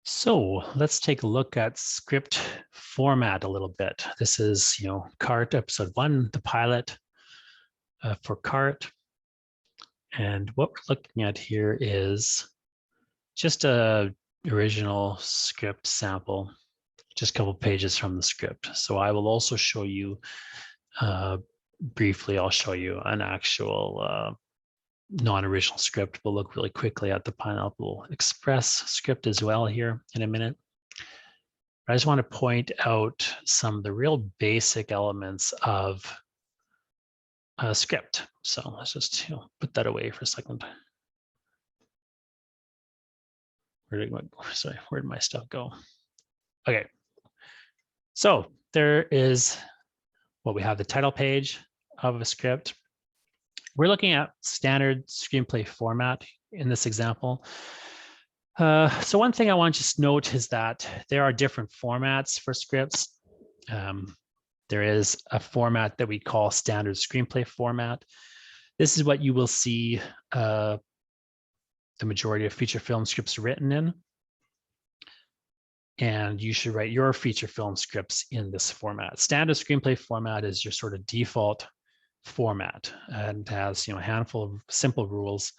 So let's take a look at script format a little bit. This is, CART episode 1, the pilot for CART. And what we're looking at here is just a original script sample, just a couple pages from the script. So I will also show you, briefly, I'll show you an actual non-original script. We'll look really quickly at the Pineapple Express script as well here in a minute. I just want to point out some of the real basic elements of a script. So let's just put that away for a second. Where did my stuff go? Okay. So there is what we have, the title page of a script. We're looking at standard screenplay format in this example. So one thing I want to just note is that there are different formats for scripts. There is a format that we call standard screenplay format. This is what you will see the majority of feature film scripts written in. And you should write your feature film scripts in this format. Standard screenplay format is your sort of default format and has a handful of simple rules,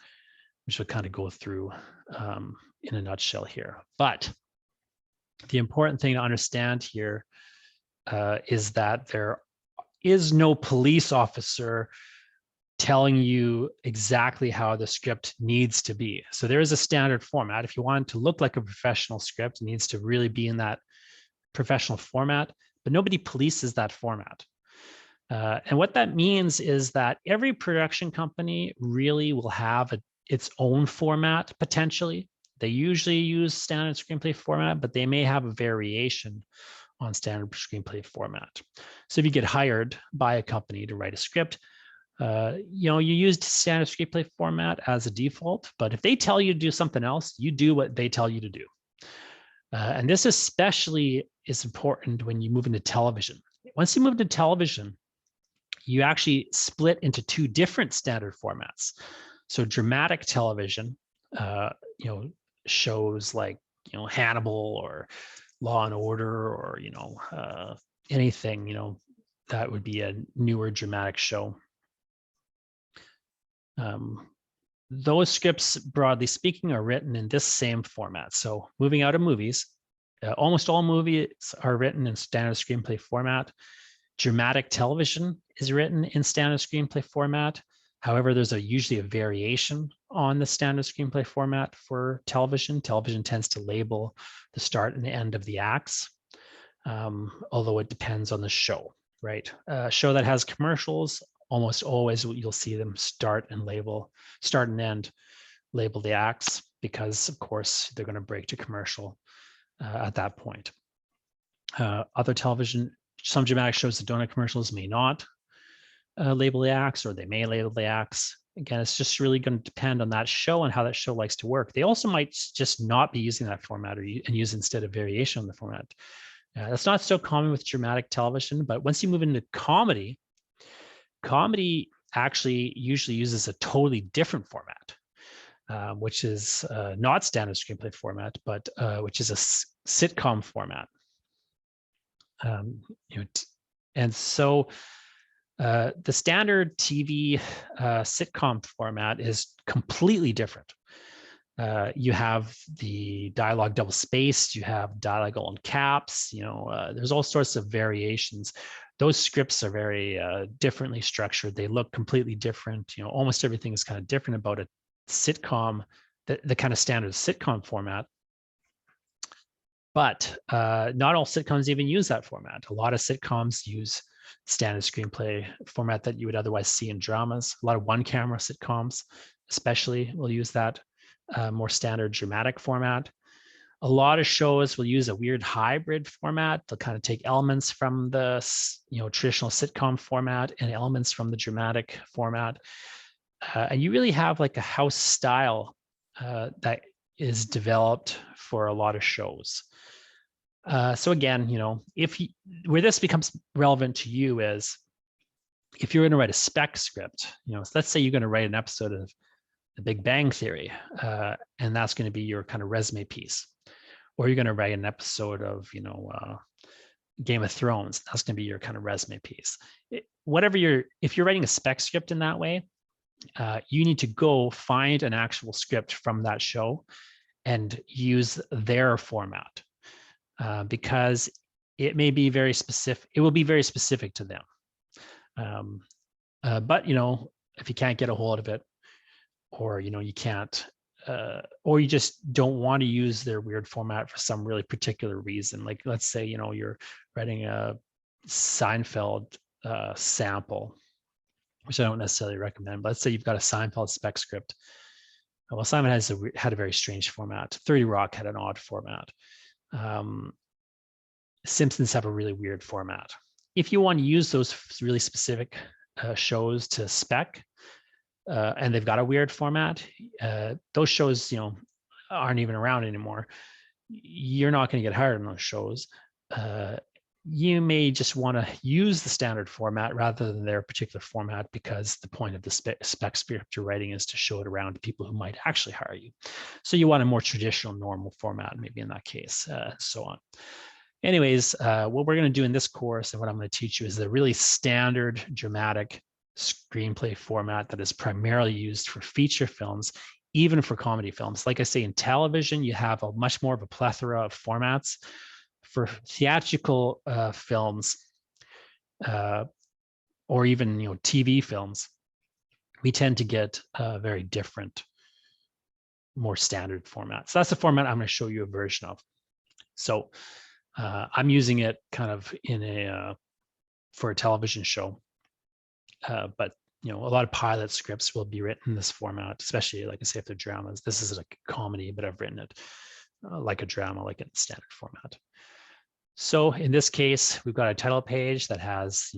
which we'll kind of go through in a nutshell here. But the important thing to understand here is that there is no police officer telling you exactly how the script needs to be. So there is a standard format. If you want it to look like a professional script, it needs to really be in that professional format, but nobody polices that format. And what that means is that every production company really will have its own format potentially. They usually use standard screenplay format, but they may have a variation on standard screenplay format. So if you get hired by a company to write a script, you use standard screenplay format as a default, but if they tell you to do something else, you do what they tell you to do. And this especially is important when you move into television. Once you move to television, you actually split into two different standard formats. So dramatic television, shows like, Hannibal or Law and Order or, anything, that would be a newer dramatic show. Those scripts, broadly speaking, are written in this same format. So moving out of movies, almost all movies are written in standard screenplay format. Dramatic television is written in standard screenplay format. However, there's usually a variation on the standard screenplay format for television. Television tends to label the start and the end of the acts, although it depends on the show, right? A show that has commercials, almost always you'll see them start and end, label the acts, because of course they're going to break to commercial at that point. Other television, some dramatic shows that don't have commercials may not label the acts, or they may label the acts. Again, it's just really going to depend on that show and how that show likes to work. They also might just not be using that format and use instead a variation on the format. That's not so common with dramatic television, but once you move into comedy actually usually uses a totally different format, which is not standard screenplay format, but which is a sitcom format. And so the standard TV sitcom format is completely different. You have the dialogue double spaced, you have dialogue all in caps, there's all sorts of variations. Those scripts are very differently structured. They look completely different. Almost everything is kind of different about a sitcom, the kind of standard sitcom format. But not all sitcoms even use that format. A lot of sitcoms use standard screenplay format that you would otherwise see in dramas. A lot of one-camera sitcoms, especially, will use that more standard dramatic format. A lot of shows will use a weird hybrid format. They'll kind of take elements from the traditional sitcom format and elements from the dramatic format. And you really have like a house style that is developed for a lot of shows. So again, where this becomes relevant to you is if you're going to write a spec script, so let's say you're going to write an episode of The Big Bang Theory, and that's going to be your kind of resume piece. or you're going to write an episode of, Game of Thrones. That's going to be your kind of resume piece. If you're writing a spec script in that way, you need to go find an actual script from that show and use their format, because it may be very specific. It will be very specific to them. But if you can't get a hold of it, or you can't, or you just don't want to use their weird format for some really particular reason, like let's say you're writing a Seinfeld sample, which I don't necessarily recommend. But let's say you've got a Seinfeld spec script. Well, Simon had a very strange format. 30 Rock had an odd format. Simpsons have a really weird format. If you want to use those really specific shows to spec, and they've got a weird format, those shows, aren't even around anymore. You're not going to get hired on those shows. You may just want to use the standard format rather than their particular format, because the point of the spec script you're writing is to show it around to people who might actually hire you. So you want a more traditional, normal format, maybe in that case, so on. Anyways, what we're going to do in this course and what I'm going to teach you is the really standard dramatic screenplay format that is primarily used for feature films, even for comedy films. Like I say, in television, you have a much more of a plethora of formats. For theatrical films, or even TV films, we tend to get very different, more standard formats. So that's the format I'm going to show you a version of. So I'm using it kind of for a television show, but a lot of pilot scripts will be written in this format, especially like I say if they're dramas. This is like a comedy, but I've written it like a drama, like in standard format. So in this case, we've got a title page that has,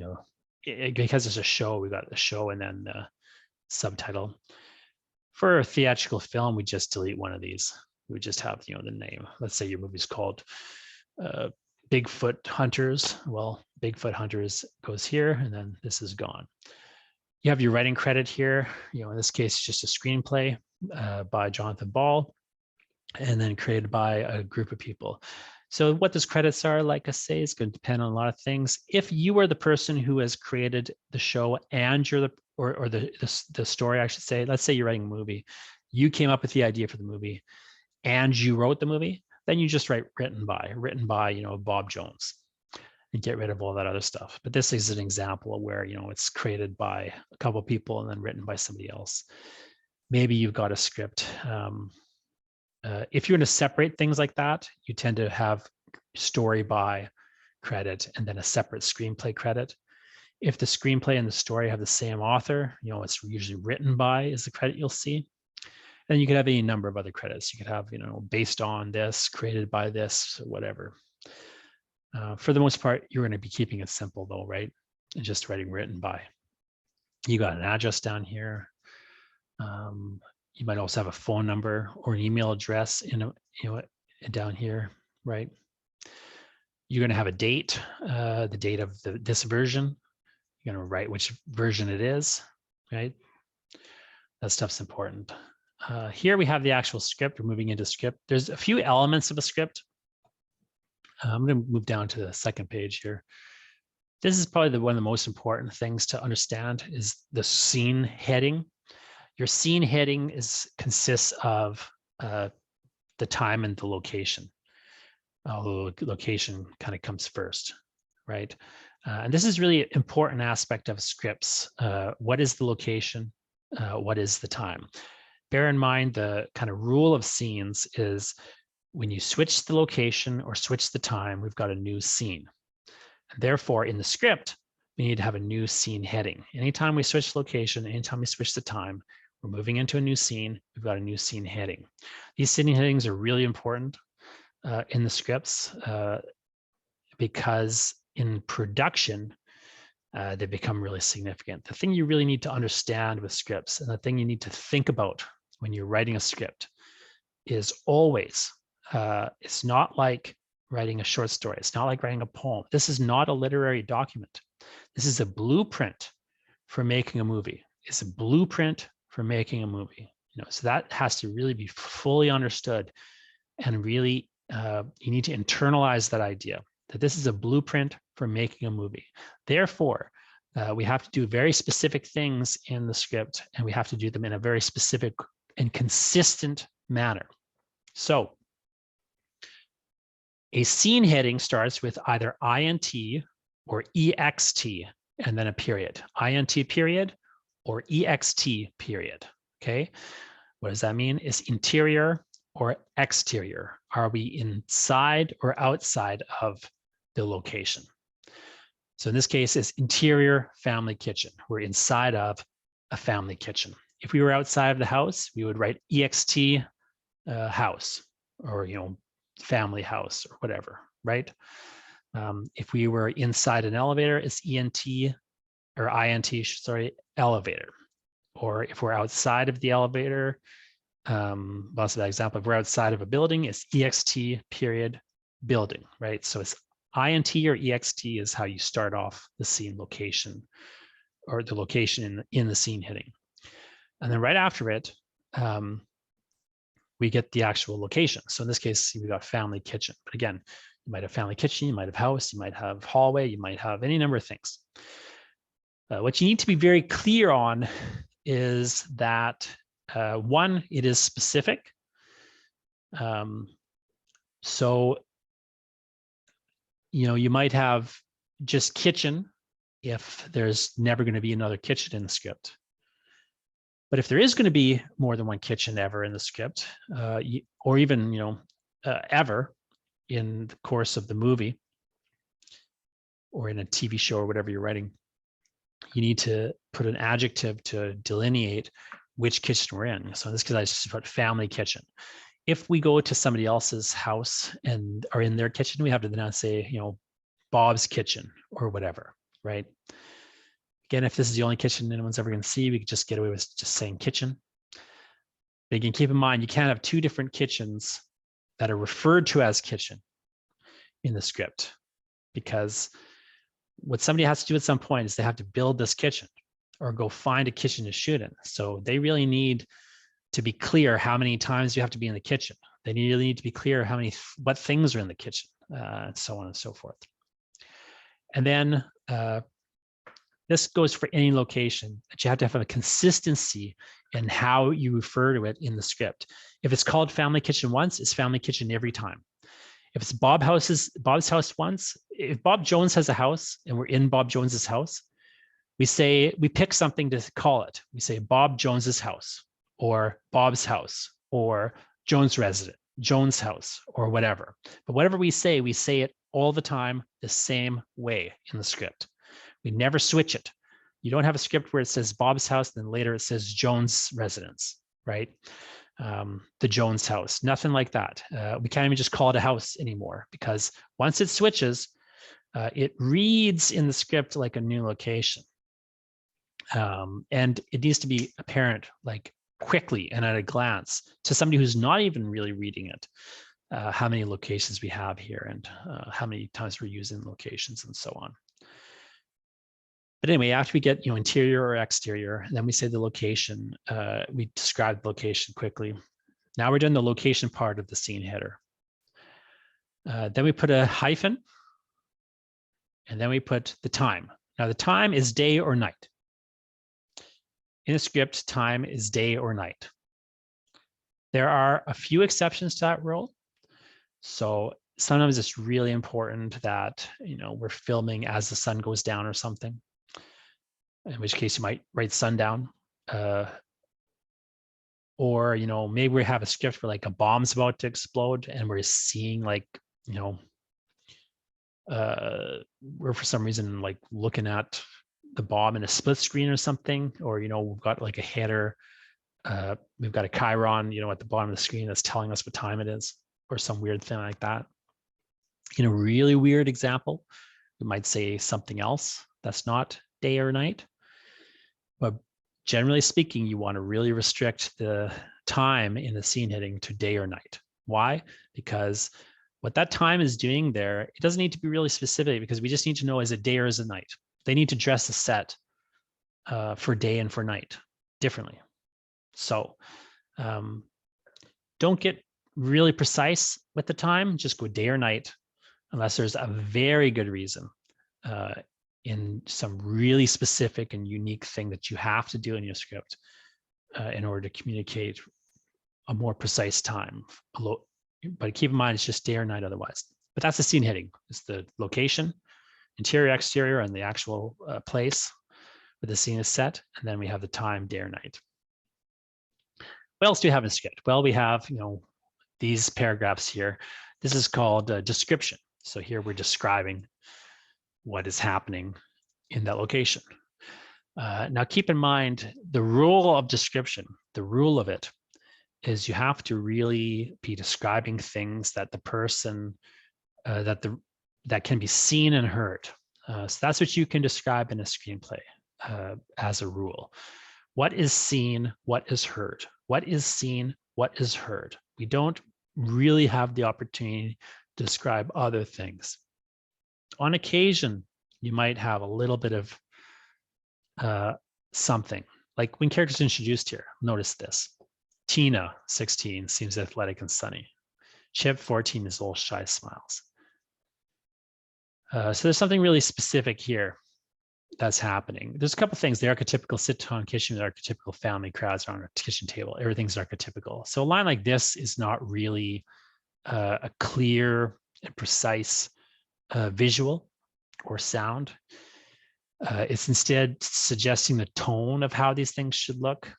because it's a show, we've got the show and then the subtitle. For a theatrical film, we just delete one of these. We just have, the name. Let's say your movie's called Bigfoot Hunters. Well, Bigfoot Hunters goes here, and then this is gone. You have your writing credit here. In this case, just a screenplay by Jonathan Ball, and then created by a group of people. So what those credits are, like I say, is going to depend on a lot of things. If you are the person who has created the show and you're the story, I should say, let's say you're writing a movie, you came up with the idea for the movie and you wrote the movie, then you just write written by, Bob Jones, and get rid of all that other stuff. But this is an example of where, it's created by a couple of people and then written by somebody else. Maybe you've got a script. If you're going to separate things like that, you tend to have story by credit and then a separate screenplay credit. If the screenplay and the story have the same author, it's usually written by is the credit you'll see. Then you could have any number of other credits. You could have, based on this, created by this, whatever. For the most part, you're going to be keeping it simple though, right? And just writing written by. You got an address down here. You might also have a phone number or an email address down here, right? You're going to have a date, the date of this version. You're going to write which version it is, right? That stuff's important. Here we have the actual script. We're moving into script. There's a few elements of a script. I'm going to move down to the second page here. This is probably one of the most important things to understand is the scene heading. Your scene heading consists of the time and the location. Although location kind of comes first, right? And this is really an important aspect of scripts. What is the location? What is the time? Bear in mind the kind of rule of scenes is when you switch the location or switch the time, we've got a new scene. And therefore, in the script, we need to have a new scene heading. Anytime we switch location, anytime we switch the time, we're moving into a new scene, we've got a new scene heading. These scene headings are really important in the scripts because in production, they become really significant. The thing you really need to understand with scripts and the thing you need to think about when you're writing a script is always, it's not like writing a short story. It's not like writing a poem. This is not a literary document. This is a blueprint for making a movie. It's a blueprint for making a movie. So that has to really be fully understood and really You need to internalize that idea that this is a blueprint for making a movie. Therefore, we have to do very specific things in the script, and we have to do them in a very specific and consistent manner. So a scene heading starts with either INT or EXT, and then a period. INT period or EXT period, okay? What does that mean? Is interior or exterior? Are we inside or outside of the location? So in this case, it's interior family kitchen. We're inside of a family kitchen. If we were outside of the house, we would write EXT house, or family house, or whatever, right? If we were inside an elevator, it's ENT or INT, sorry, elevator. Or if we're outside of the elevator, lots of that example, if we're outside of a building, it's EXT period building, right? So it's INT or EXT is how you start off the scene location, or the location in the scene heading. And then right after it, we get the actual location. So in this case, we got family kitchen. But again, you might have family kitchen, you might have house, you might have hallway, you might have any number of things. What you need to be very clear on is that one, it is specific. So, you might have just kitchen if there's never going to be another kitchen in the script. But if there is going to be more than one kitchen ever in the script, or even, ever in the course of the movie or in a TV show or whatever you're writing, you need to put an adjective to delineate which kitchen we're in. So in this case, I just put family kitchen. If we go to somebody else's house and are in their kitchen, we have to then say, Bob's kitchen or whatever, right? Again, if this is the only kitchen anyone's ever going to see, we could just get away with just saying kitchen. But again, keep in mind, you can't have two different kitchens that are referred to as kitchen in the script, because what somebody has to do at some point is they have to build this kitchen or go find a kitchen to shoot in. So they really need to be clear how many times you have to be in the kitchen. They really need to be clear what things are in the kitchen, and so on and so forth. And then this goes for any location, that you have to have a consistency in how you refer to it in the script. If it's called family kitchen once, it's family kitchen every time. If it's Bob's house once, if Bob Jones has a house and we're in Bob Jones's house, we pick something to call it. We say Bob Jones's house, or Bob's house, or Jones resident, Jones house, or whatever. But whatever we say it all the time the same way in the script. We never switch it. You don't have a script where it says Bob's house, then later it says Jones residence, right? The Jones house, nothing like that. We can't even just call it a house anymore, because once it switches, it reads in the script like a new location. And it needs to be apparent, like quickly and at a glance, to somebody who's not even really reading it, how many locations we have here and how many times we're using locations and so on. But anyway, after we get interior or exterior, and then we say the location, we describe the location quickly. Now we're doing the location part of the scene header. Then we put a hyphen, and then we put the time. Now the time is day or night. In a script, time is day or night. There are a few exceptions to that rule. So sometimes it's really important that we're filming as the sun goes down or something, in which case you might write sundown. Or maybe we have a script where like a bomb's about to explode and we're seeing we're for some reason like looking at the bomb in a split screen or something, or we've got like a header, we've got a chyron at the bottom of the screen that's telling us what time it is, or some weird thing like that. In a really weird example, we might say something else that's not day or night. But generally speaking, you want to really restrict the time in the scene heading to day or night. Why? Because what that time is doing there, it doesn't need to be really specific, because we just need to know, is it day or is it night? They need to dress the set for day and for night differently. So don't get really precise with the time, just go day or night, unless there's a very good reason in some really specific and unique thing that you have to do in your script in order to communicate a more precise time. But keep in mind, it's just day or night otherwise. But that's the scene heading. It's the location, interior, exterior, and the actual place where the scene is set. And then we have the time, day or night. What else do you have in script? Well, we have, these paragraphs here. This is called a description. So here we're describing what is happening in that location. Now, keep in mind the rule of description, the rule of it is you have to really be describing things that the person, that can be seen and heard. So that's what you can describe in a screenplay as a rule. What is seen, what is heard? What is seen, what is heard? We don't really have the opportunity to describe other things. On occasion, you might have a little bit of something, like when characters introduced here. Notice this. Tina, 16, seems athletic and sunny. Chip, 14, is all shy, smiles. So there's something really specific here that's happening. There's a couple things. The archetypical sit-down kitchen, the archetypical family crowds around a kitchen table. Everything's archetypical. So a line like this is not really a clear and precise visual or sound. It's instead suggesting the tone of how these things should look.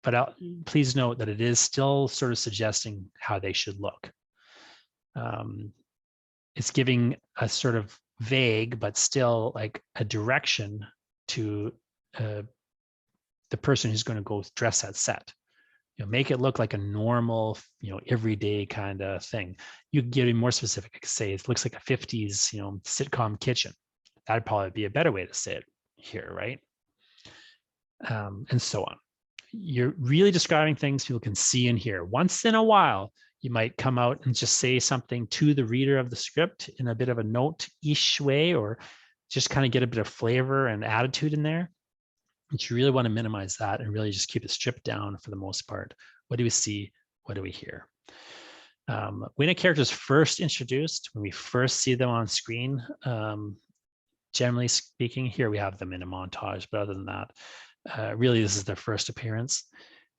But please note that it is still sort of suggesting how they should look. It's giving a sort of vague, but still like a direction to the person who's going to go dress that set. Make it look like a normal, everyday kind of thing. You can get it more specific. Say it looks like a 50s, sitcom kitchen. That'd probably be a better way to say it here, right? And so on. You're really describing things people can see and hear. Once in a while, you might come out and just say something to the reader of the script in a bit of a note-ish way, or just kind of get a bit of flavor and attitude in there. But you really want to minimize that and really just keep it stripped down for the most part. What do we see? What do we hear? When a character is first introduced, when we first see them on screen, generally speaking, here we have them in a montage, but other than that, really this is their first appearance.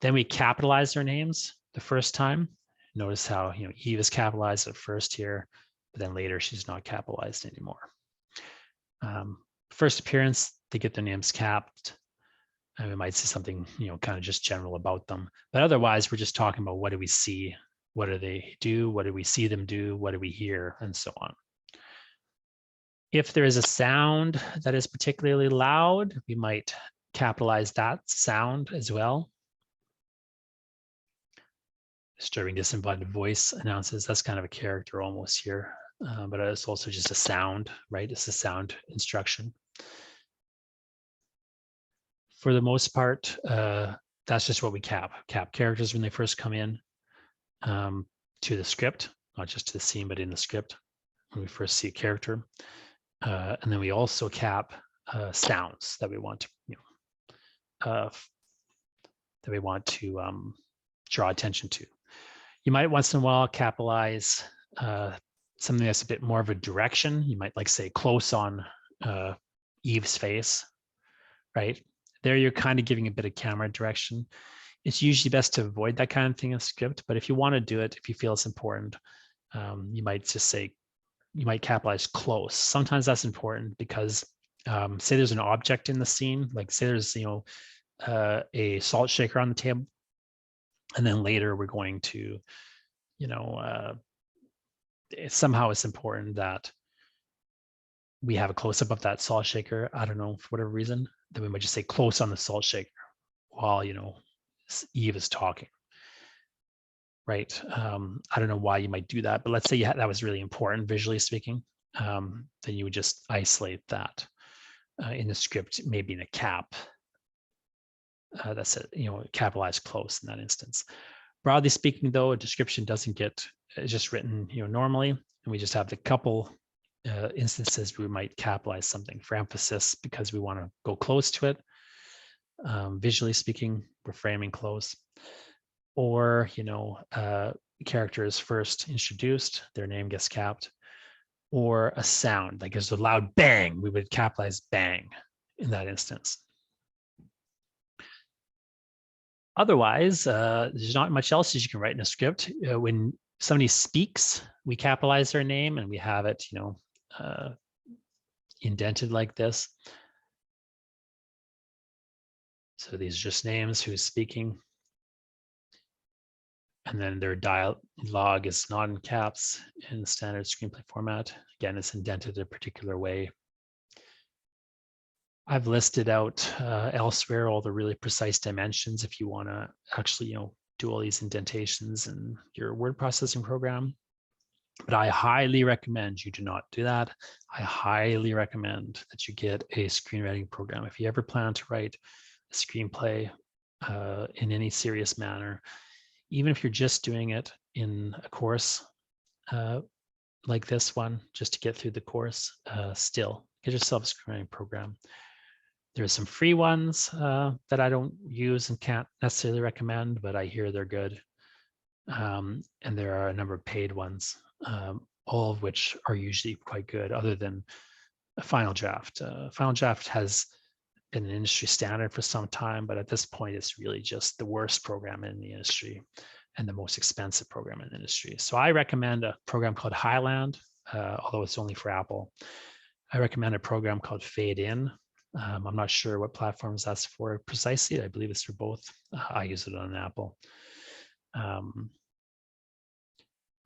Then we capitalize their names the first time. Notice how Eve is capitalized at first here, but then later she's not capitalized anymore. First appearance, they get their names capped. And we might say something, kind of just general about them. But otherwise, we're just talking about what do we see? What do they do? What do we see them do? What do we hear? And so on. If there is a sound that is particularly loud, we might capitalize that sound as well. Disturbing disembodied voice announces, that's kind of a character almost here, but it's also just a sound, right? It's a sound instruction. For the most part, that's just what we cap characters when they first come in to the script, not just to the scene, but in the script when we first see a character. And then we also cap sounds that we want to, draw attention to. You might once in a while capitalize something that's a bit more of a direction. You might say close on Eve's face, right? There you're kind of giving a bit of camera direction. It's usually best to avoid that kind of thing in script, but if you want to do it, if you feel it's important, you might just say, you might capitalize close. Sometimes that's important because say there's an object in the scene, like say there's, a salt shaker on the table, and then later we're going to, somehow it's important that we have a close-up of that salt shaker. I don't know, for whatever reason, then we might just say close on the salt shaker while, Eve is talking, right? I don't know why you might do that, but let's say that was really important, visually speaking, then you would just isolate that in the script, maybe in a cap. That's it, capitalized close in that instance. Broadly speaking, though, a description doesn't get just written, normally, and we just have the couple instances we might capitalize something for emphasis because we want to go close to it. Visually speaking, we're framing close. or, character is first introduced, their name gets capped, or a sound, like there's a loud bang, we would capitalize bang in that instance. Otherwise, there's not much else as you can write in a script. When somebody speaks, we capitalize their name and we have it, indented like this. So these are just names, who's speaking. And then their dialogue is not in caps in standard Screenplay format. Again, it's indented a particular way. I've listed out elsewhere all the really precise dimensions if you want to actually, do all these indentations in your word processing program. But I highly recommend you do not do that. I highly recommend that you get a screenwriting program. If you ever plan to write a screenplay in any serious manner, even if you're just doing it in a course like this one, just to get through the course, still get yourself a screenwriting program. There's some free ones that I don't use and can't necessarily recommend, but I hear they're good. And there are a number of paid ones, all of which are usually quite good, other than Final Draft. Final Draft has been an industry standard for some time, but at this point, it's really just the worst program in the industry and the most expensive program in the industry. So I recommend a program called Highland, although it's only for Apple. I recommend a program called Fade In. I'm not sure what platforms that's for precisely. I believe it's for both. I use it on Apple. I'm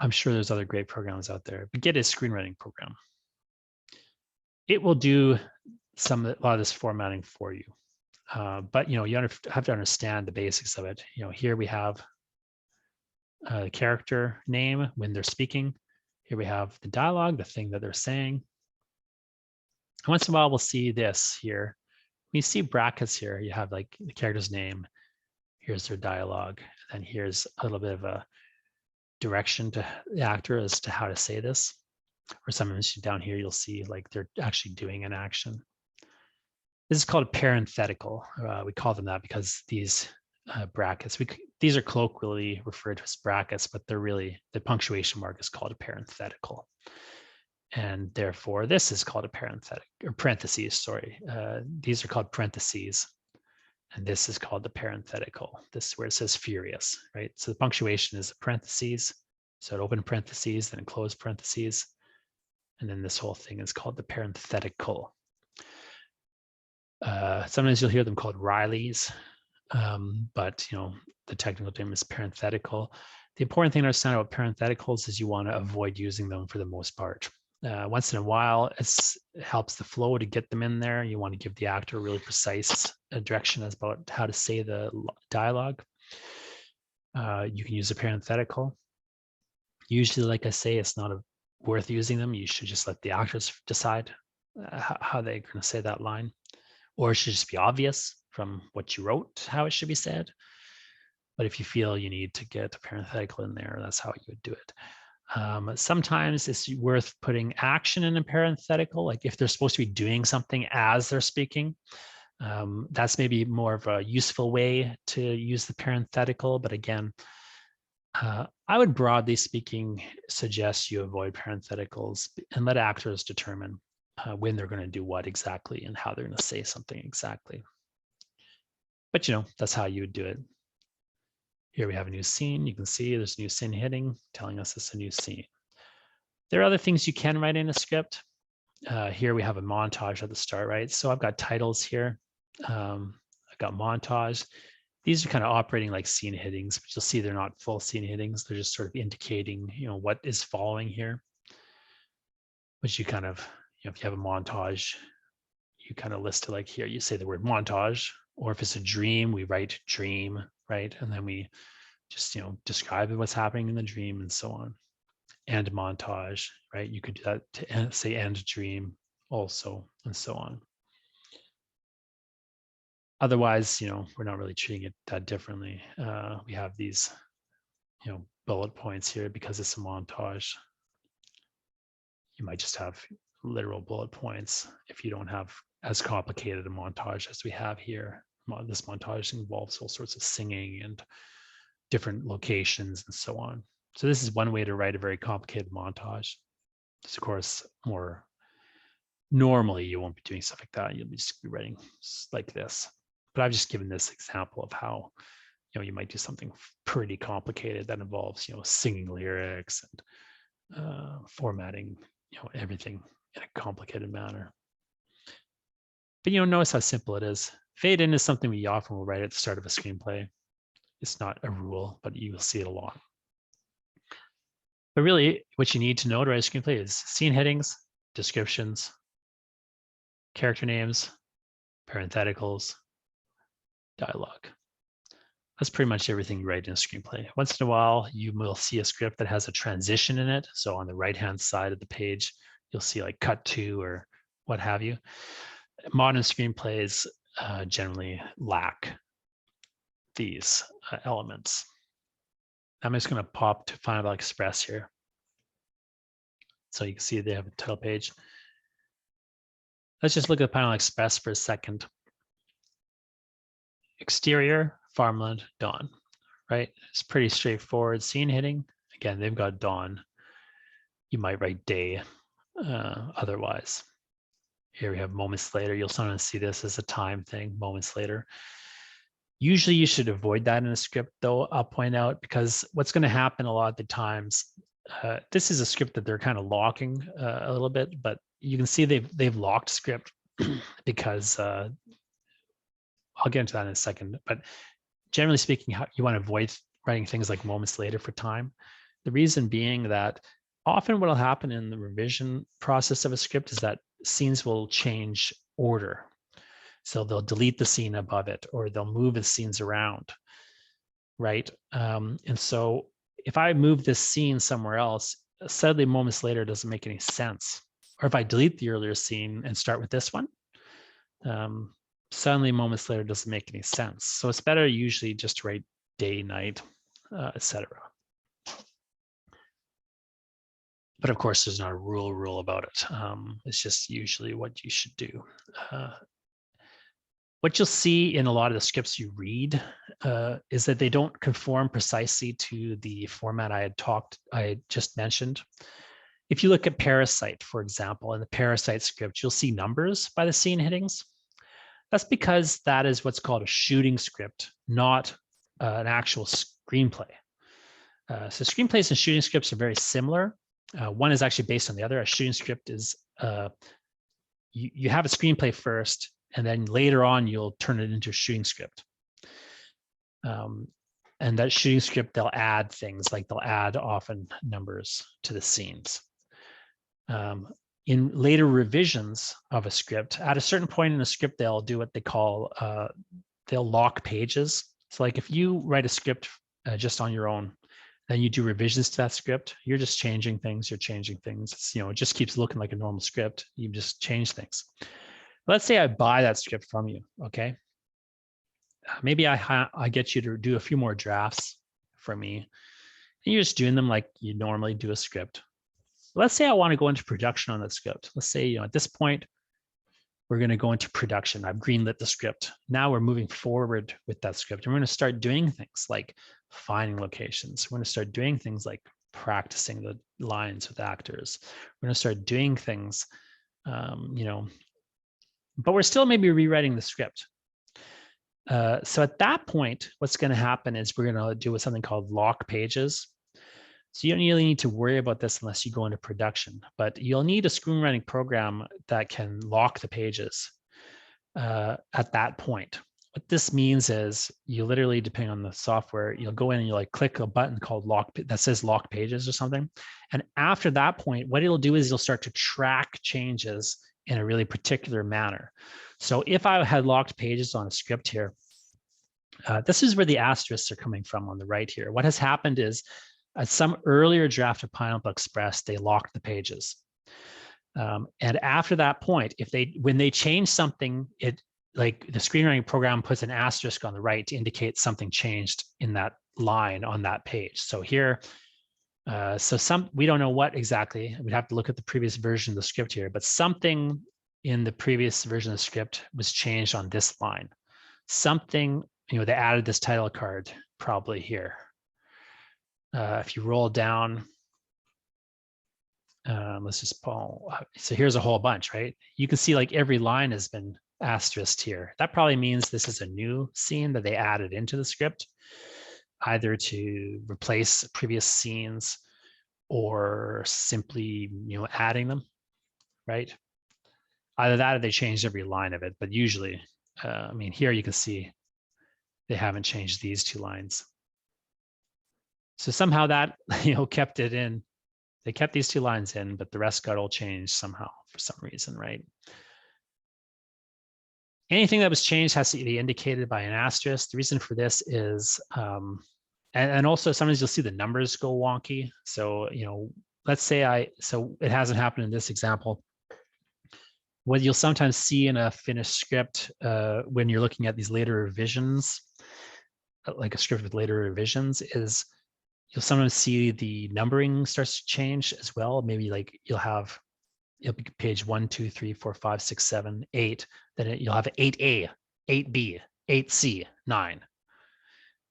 sure there's other great programs out there, but get a screenwriting program. It will do a lot of this formatting for you. But you have to understand the basics of it. Here we have the character name when they're speaking. Here we have the dialogue, the thing that they're saying. Once in a while, we'll see this here. When you see brackets here, you have like the character's name. Here's their dialogue. And then here's a little bit of a direction to the actor as to how to say this. Or sometimes down here, you'll see like they're actually doing an action. This is called a parenthetical. We call them that because these brackets, these are colloquially referred to as brackets, but they're really, the punctuation mark is called a parenthetical. And therefore, this is called a parentheses, sorry. These are called parentheses. And this is called the parenthetical. This is where it says furious, right? So the punctuation is a parentheses. So it open parentheses, then close parentheses. And then this whole thing is called the parenthetical. Sometimes you'll hear them called Rileys, but the technical term is parenthetical. The important thing to understand about parentheticals is you want to avoid using them for the most part. Once in a while, it helps the flow to get them in there. You want to give the actor a really precise direction as about how to say the dialogue. You can use a parenthetical. Usually, like I say, it's not worth using them. You should just let the actors decide how they're going to say that line. Or it should just be obvious from what you wrote how it should be said. But if you feel you need to get a parenthetical in there, that's how you would do it. Sometimes it's worth putting action in a parenthetical, like if they're supposed to be doing something as they're speaking. That's maybe more of a useful way to use the parenthetical. But again, I would broadly speaking suggest you avoid parentheticals and let actors determine when they're going to do what exactly and how they're going to say something exactly. But that's how you would do it. Here we have a new scene. You can see there's a new scene hitting, telling us it's a new scene. There are other things you can write in a script. Here we have a montage at the start, right? So I've got titles here. I've got montage. These are kind of operating like scene hittings, but you'll see they're not full scene hittings. They're just sort of indicating, what is following here. Which you kind of, if you have a montage, you kind of list it like here. You say the word montage, or if it's a dream, we write dream, right? And then we just, describe what's happening in the dream and so on. And montage, right? You could do that to say end dream also, and so on. Otherwise, we're not really treating it that differently. We have these, bullet points here because it's a montage. You might just have literal bullet points if you don't have as complicated a montage as we have here. This montage involves all sorts of singing and different locations and so on. So this is one way to write a very complicated montage. It's of course more normally you won't be doing stuff like that. You'll just be writing like this. But I've just given this example of how you might do something pretty complicated that involves singing lyrics and formatting everything in a complicated manner. But notice how simple it is. Fade in is something we often will write at the start of a screenplay. It's not a rule, but you will see it a lot. But really, what you need to know to write a screenplay is scene headings, descriptions, character names, parentheticals, dialogue. That's pretty much everything you write in a screenplay. Once in a while, you will see a script that has a transition in it. So on the right-hand side of the page, you'll see like cut to or what have you. Modern screenplays generally lack these elements. I'm just going to pop to Final Express here. So you can see they have a title page. Let's just look at Final Express for a second. Exterior, farmland, dawn, right? It's pretty straightforward. Scene hitting, again, they've got dawn. You might write day otherwise. Here we have moments later. You'll sometimes see this as a time thing, moments later. Usually you should avoid that in a script though, I'll point out, because what's going to happen a lot of the times, this is a script that they're kind of locking a little bit, but you can see they've locked script because I'll get into that in a second, but generally speaking, you want to avoid writing things like moments later for time. The reason being that often what will happen in the revision process of a script is that scenes will change order. So they'll delete the scene above it, or they'll move the scenes around, right? And so if I move this scene somewhere else, suddenly moments later doesn't make any sense. Or if I delete the earlier scene and start with this one, suddenly moments later doesn't make any sense. So it's better usually just to write day, night, etc. But of course, there's not a rule about it. It's just usually what you should do. What you'll see in a lot of the scripts you read is that they don't conform precisely to the format I just mentioned. If you look at Parasite, for example, in the Parasite script, you'll see numbers by the scene headings. That's because that is what's called a shooting script, not an actual screenplay. So screenplays and shooting scripts are very similar. One is actually based on the other. A shooting script is you have a screenplay first, and then later on you'll turn it into a shooting script. And that shooting script, they'll add things, like they'll add often numbers to the scenes. In later revisions of a script, at a certain point in the script, they'll do what they call, they'll lock pages. So like if you write a script just on your own, then you do revisions to that script, you're just changing things, you're changing things. It's, it just keeps looking like a normal script. You just change things. Let's say I buy that script from you, okay? Maybe I get you to do a few more drafts for me. And you're just doing them like you normally do a script. Let's say I want to go into production on that script. Let's say, at this point, we're going to go into production. I've greenlit the script. Now we're moving forward with that script. And we're going to start doing things like finding locations. We're going to start doing things like practicing the lines with actors. We're going to start doing things, but we're still maybe rewriting the script. So at that point, what's going to happen is we're going to do something called lock pages. So you don't really need to worry about this unless you go into production, but you'll need a screenwriting program that can lock the pages at that point. What this means is you literally, depending on the software, you'll go in and you'll click a button called lock that says lock pages or something. And after that point, what it'll do is you'll start to track changes in a really particular manner. So if I had locked pages on a script here, this is where the asterisks are coming from on the right here. What has happened is at some earlier draft of Pineapple Express, they locked the pages. And after that point, when they change something, like the screenwriting program puts an asterisk on the right to indicate something changed in that line on that page. So here, we don't know what exactly, we'd have to look at the previous version of the script here, but something in the previous version of the script was changed on this line. Something, they added this title card probably here, If you roll down, let's just pull. So here's a whole bunch, right? You can see like every line has been asterisked here. That probably means this is a new scene that they added into the script, either to replace previous scenes or simply, adding them, right? Either that or they changed every line of it, but usually, I mean, here you can see they haven't changed these 2 lines. So somehow that, kept it in. They kept these 2 lines in, but the rest got all changed somehow for some reason, right? Anything that was changed has to be indicated by an asterisk. The reason for this is, and also sometimes you'll see the numbers go wonky. So, let's say so it hasn't happened in this example. What you'll sometimes see in a finished script when you're looking at these later revisions, like a script with later revisions, is you'll sometimes see the numbering starts to change as well. Maybe like it'll be page 1, 2, 3, 4, 5, 6, 7, 8. Then you'll have 8A, 8B, 8C, 9.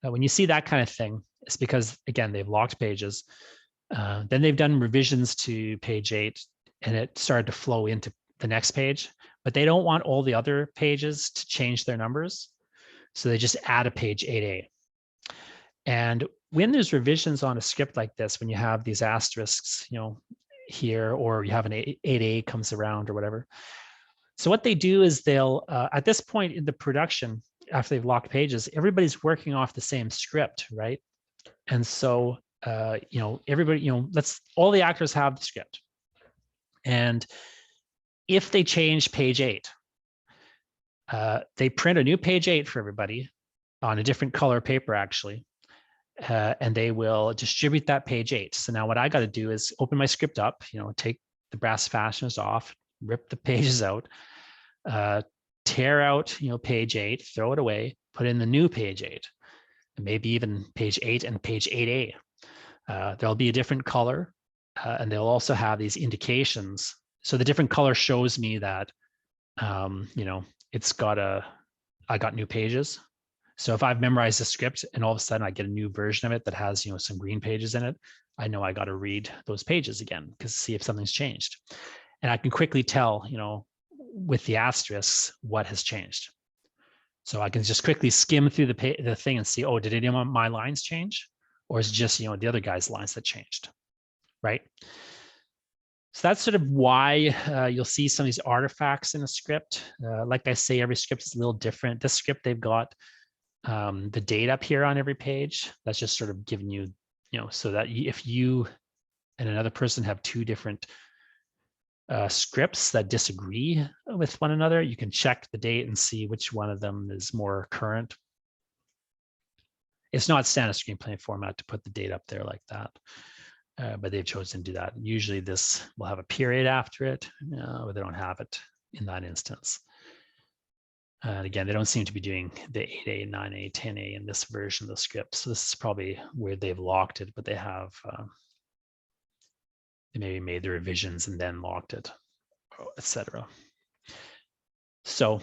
Now, when you see that kind of thing, it's because, again, they've locked pages. Then they've done revisions to page 8, and it started to flow into the next page. But they don't want all the other pages to change their numbers. So they just add a page 8A. And when there's revisions on a script like this, when you have these asterisks, here, or you have an 8A comes around or whatever. So what they do is they'll, at this point in the production, after they've locked pages, everybody's working off the same script, right? And so, everybody, all the actors have the script. And if they change page 8, they print a new page 8 for everybody on a different color paper, actually. And they will distribute that page 8. So now what I got to do is open my script up, take the brass fasteners off, rip the pages out, tear out, page 8, throw it away, put in the new page 8, and maybe even page 8 and page 8A. There'll be a different color, and they'll also have these indications. So the different color shows me that, I got new pages. So if I've memorized the script and all of a sudden I get a new version of it that has, some green pages in it, I know I got to read those pages again to see if something's changed. And I can quickly tell, with the asterisks, what has changed. So I can just quickly skim through the thing and see, oh, did any of my lines change? Or is it just, the other guy's lines that changed, right? So that's sort of why you'll see some of these artifacts in a script. Like I say, every script is a little different. This script, they've got the date up here on every page. That's just sort of giving you, so that if you and another person have 2 different scripts that disagree with one another, you can check the date and see which one of them is more current. It's not standard screenplay format to put the date up there like that, but they've chosen to do that. Usually this will have a period after it, but they don't have it in that instance. And again, they don't seem to be doing the 8A, 9A, 10A in this version of the script. So this is probably where they've locked it, but they have, they maybe made the revisions and then locked it, etc. So,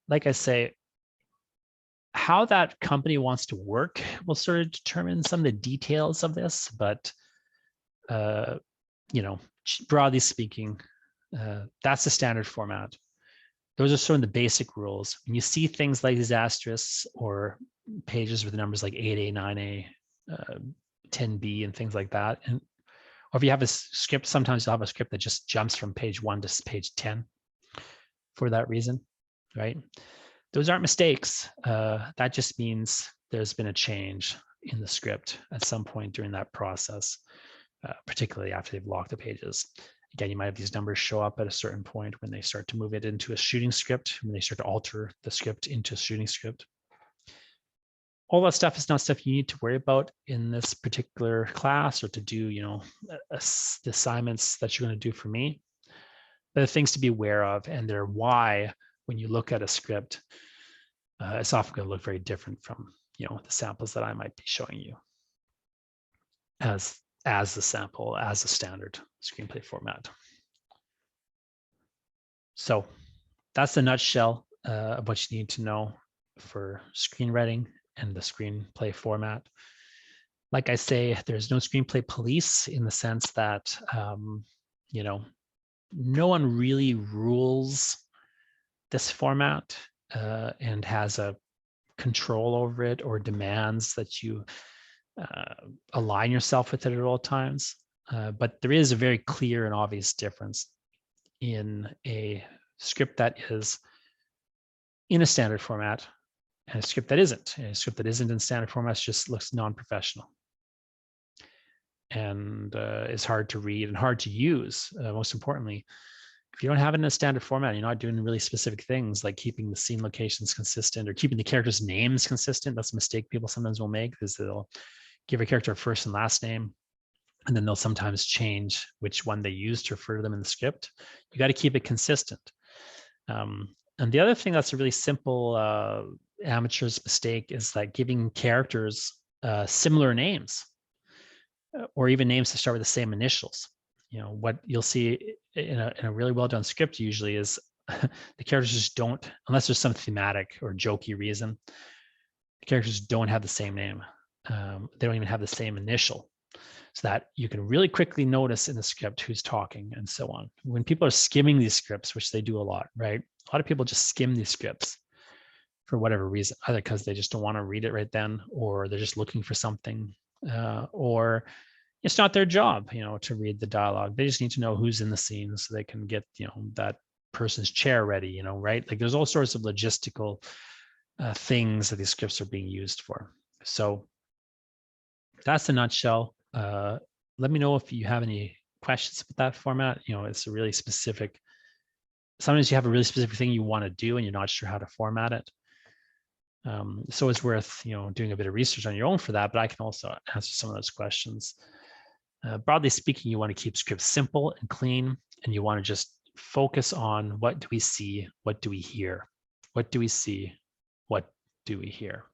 like I say, how that company wants to work will sort of determine some of the details of this, but, broadly speaking, that's the standard format. Those are sort of the basic rules. When you see things like these asterisks or pages with numbers like 8A, 9A, 10B, and things like that, or if you have a script, sometimes you'll have a script that just jumps from page 1 to page 10 for that reason, right? Those aren't mistakes. That just means there's been a change in the script at some point during that process, particularly after they've locked the pages. Again, you might have these numbers show up at a certain point when they start to move it into a shooting script, when they start to alter the script into a shooting script. All that stuff is not stuff you need to worry about in this particular class or to do, the assignments that you're going to do for me. But the things to be aware of, and they're why when you look at a script, it's often going to look very different from, the samples that I might be showing you as the sample, as a standard screenplay format. So that's the nutshell of what you need to know for screenwriting and the screenplay format. Like I say, there's no screenplay police in the sense that, you know, no one really rules this format and has a control over it or demands that you align yourself with it at all times. But there is a very clear and obvious difference in a script that is in a standard format and a script that isn't. A script that isn't in standard formats just looks non-professional and is hard to read and hard to use. Most importantly, if you don't have it in a standard format, you're not doing really specific things like keeping the scene locations consistent or keeping the characters' names consistent. That's a mistake people sometimes will make, is they'll give a character a first and last name, and then they'll sometimes change which one they use to refer to them in the script. You got to keep it consistent. And the other thing that's a really simple amateur's mistake is like giving characters similar names or even names that start with the same initials. You know, what you'll see in a really well done script usually is the characters just don't, unless there's some thematic or jokey reason, the characters don't have the same name. They don't even have the same initial, so that you can really quickly notice in the script who's talking and so on. When people are skimming these scripts, which they do a lot, right? A lot of people just skim these scripts for whatever reason, either because they just don't want to read it right then, or they're just looking for something, or it's not their job, you know, to read the dialogue. They just need to know who's in the scene so they can get, you know, that person's chair ready, you know, right? Like there's all sorts of logistical things that these scripts are being used for. So that's the nutshell. Let me know if you have any questions about that format. You know, it's a really specific, sometimes you have a really specific thing you want to do and you're not sure how to format it. So it's worth, you know, doing a bit of research on your own for that, but I can also answer some of those questions. Broadly speaking, you want to keep scripts simple and clean, and you want to just focus on what do we see, what do we hear, what do we see, what do we hear.